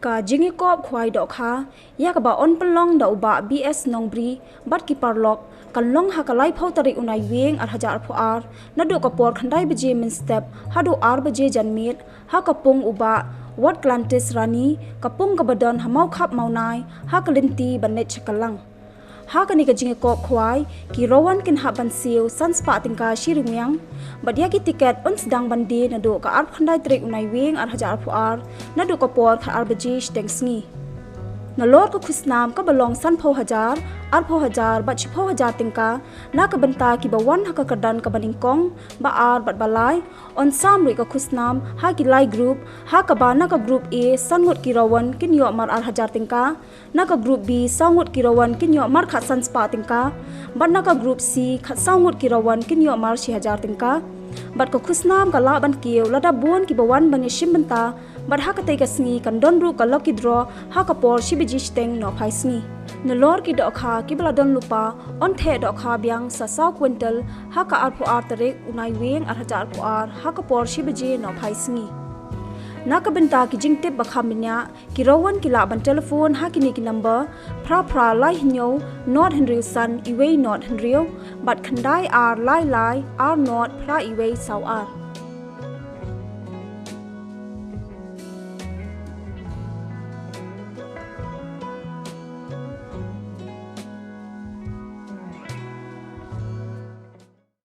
ka Jingïakop Kwai dok ha ya ka ba on pelong da uba BS Nongbri bat ki parlok kan long Haka lai phau tarik unai weng ar Hajar pho ar na do ka por khandai beje min step ha do ar beje janmit ha ka pung uba wat klantis rani ka pung ka badon ha Mawkhap Mawnai ha ka linti banet chakalang Haka ni ka Jingïakop Kwai ki rowan kin ha ban siu san spa tingka shiringyang badya ki tiket on sedang bandi na do ka ar khandai tarik unai weng ar Hajar pho ar na do ka por kha ar beje steng sngi na lord ko khusnam ka balong san pho Hajar ar pho Hajar ba chi pho Hajar tingka na ka banta ki bawan ha ka kadan ka baning kong ba ar bat balai on sam ri ka khusnam ha ki lai group ha ka ba na ka group A sangot ki rawan kin yo mar ar Hajar tingka na ka group B sangot ki rawan kin yo mar kha san spa tingka ba na ka group C kha sangot ki rawan kin yo mar shi Hajar tingka bat ko khusnam ka la ban kieu lada bon ki bawan ban shim banta bat ha ka te ka sngi kan don ru ka lucky draw ha ka por shi beji steng no phai sngi na lor ki do kha ki bala don lupa on the do kha byang sa sa kwintal ha ka ar pho ar tarek unai weng ar Hajar pho ar ha ka por shi beji no phai sngi na ka benta ki jingte bakha minya ki rowan ki la ban telephone ha ki ni ki number pra lai hinyo not henry san iway not henry bat khandai ar lai ar not pra iway saw ar